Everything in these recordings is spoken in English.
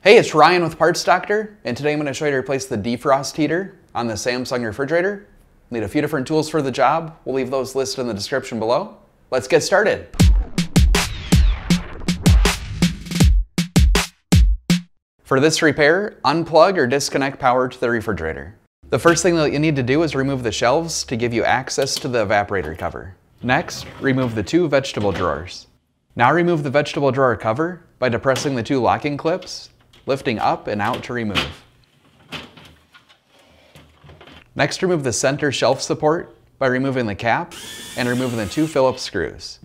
Hey, it's Ryan with Parts Doctor, and today I'm going to show you how to replace the defrost heater on the Samsung refrigerator. Need a few different tools for the job. We'll leave those listed in the description below. Let's get started. For this repair, unplug or disconnect power to the refrigerator. The first thing that you need to do is remove the shelves to give you access to the evaporator cover. Next, remove the two vegetable drawers. Now remove the vegetable drawer cover by depressing the two locking clips, lifting up and out to remove. Next, remove the center shelf support by removing the cap and removing the two Phillips screws.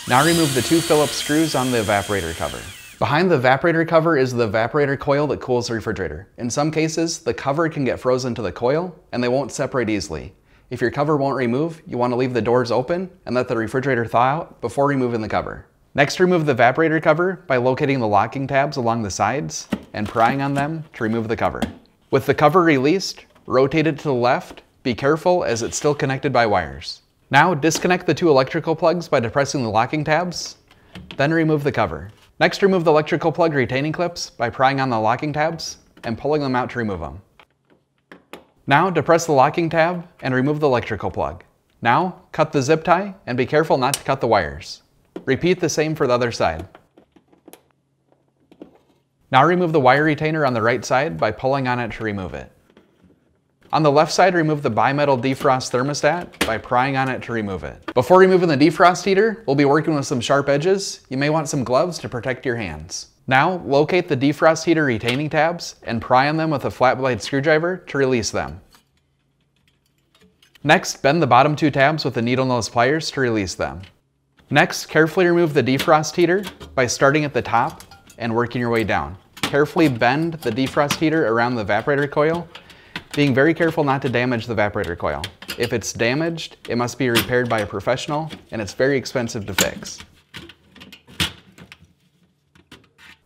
Now remove the two Phillips screws on the evaporator cover. Behind the evaporator cover is the evaporator coil that cools the refrigerator. In some cases, the cover can get frozen to the coil and they won't separate easily. If your cover won't remove, you want to leave the doors open and let the refrigerator thaw out before removing the cover. Next, remove the evaporator cover by locating the locking tabs along the sides and prying on them to remove the cover. With the cover released, rotate it to the left. Be careful as it's still connected by wires. Now disconnect the two electrical plugs by depressing the locking tabs, then remove the cover. Next, remove the electrical plug retaining clips by prying on the locking tabs and pulling them out to remove them. Now depress the locking tab and remove the electrical plug. Now cut the zip tie and be careful not to cut the wires. Repeat the same for the other side. Now remove the wire retainer on the right side by pulling on it to remove it. On the left side, remove the bimetal defrost thermostat by prying on it to remove it. Before removing the defrost heater, we'll be working with some sharp edges. You may want some gloves to protect your hands. Now, locate the defrost heater retaining tabs and pry on them with a flat blade screwdriver to release them. Next, bend the bottom two tabs with the needle nose pliers to release them. Next, carefully remove the defrost heater by starting at the top and working your way down. Carefully bend the defrost heater around the evaporator coil, being very careful not to damage the evaporator coil. If it's damaged, it must be repaired by a professional, and it's very expensive to fix.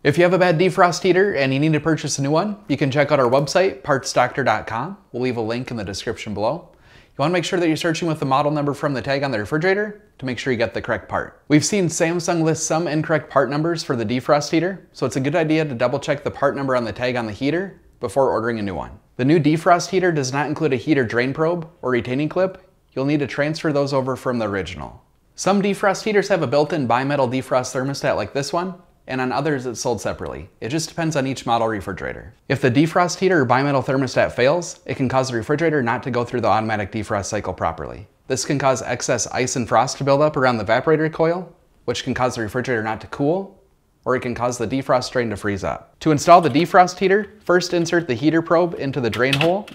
If you have a bad defrost heater and you need to purchase a new one, you can check out our website, partsdoctor.com. We'll leave a link in the description below. You want to make sure that you're searching with the model number from the tag on the refrigerator to make sure you get the correct part. We've seen Samsung list some incorrect part numbers for the defrost heater, so it's a good idea to double check the part number on the tag on the heater before ordering a new one. The new defrost heater does not include a heater drain probe or retaining clip. You'll need to transfer those over from the original. Some defrost heaters have a built-in bimetal defrost thermostat like this one, and on others it's sold separately. It just depends on each model refrigerator. If the defrost heater or bimetal thermostat fails, it can cause the refrigerator not to go through the automatic defrost cycle properly. This can cause excess ice and frost to build up around the evaporator coil, which can cause the refrigerator not to cool, or it can cause the defrost drain to freeze up. To install the defrost heater, first insert the heater probe into the drain hole,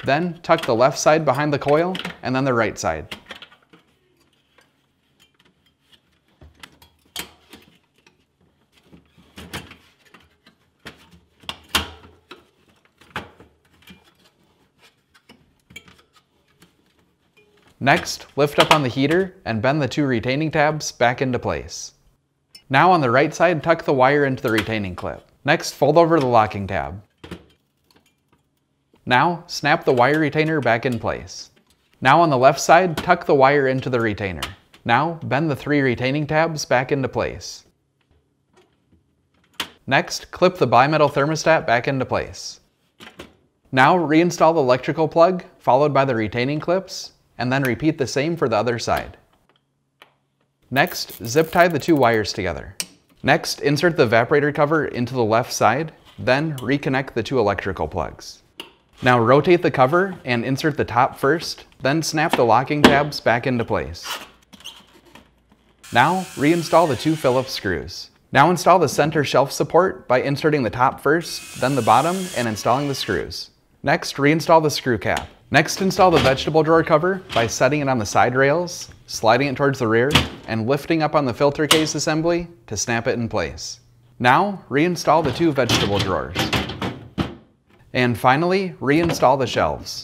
then tuck the left side behind the coil, and then the right side. Next, lift up on the heater and bend the two retaining tabs back into place. Now on the right side, tuck the wire into the retaining clip. Next, fold over the locking tab. Now, snap the wire retainer back in place. Now on the left side, tuck the wire into the retainer. Now, bend the three retaining tabs back into place. Next, clip the bimetal thermostat back into place. Now, reinstall the electrical plug, followed by the retaining clips, and then repeat the same for the other side. Next, zip tie the two wires together. Next, insert the evaporator cover into the left side, then reconnect the two electrical plugs. Now rotate the cover and insert the top first, then snap the locking tabs back into place. Now, reinstall the two Phillips screws. Now install the center shelf support by inserting the top first, then the bottom, and installing the screws. Next, reinstall the screw cap. Next, install the vegetable drawer cover by setting it on the side rails, sliding it towards the rear, and lifting up on the filter case assembly to snap it in place. Now, reinstall the two vegetable drawers. And finally, reinstall the shelves.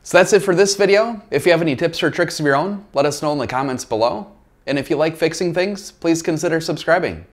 So that's it for this video. If you have any tips or tricks of your own, let us know in the comments below. And if you like fixing things, please consider subscribing.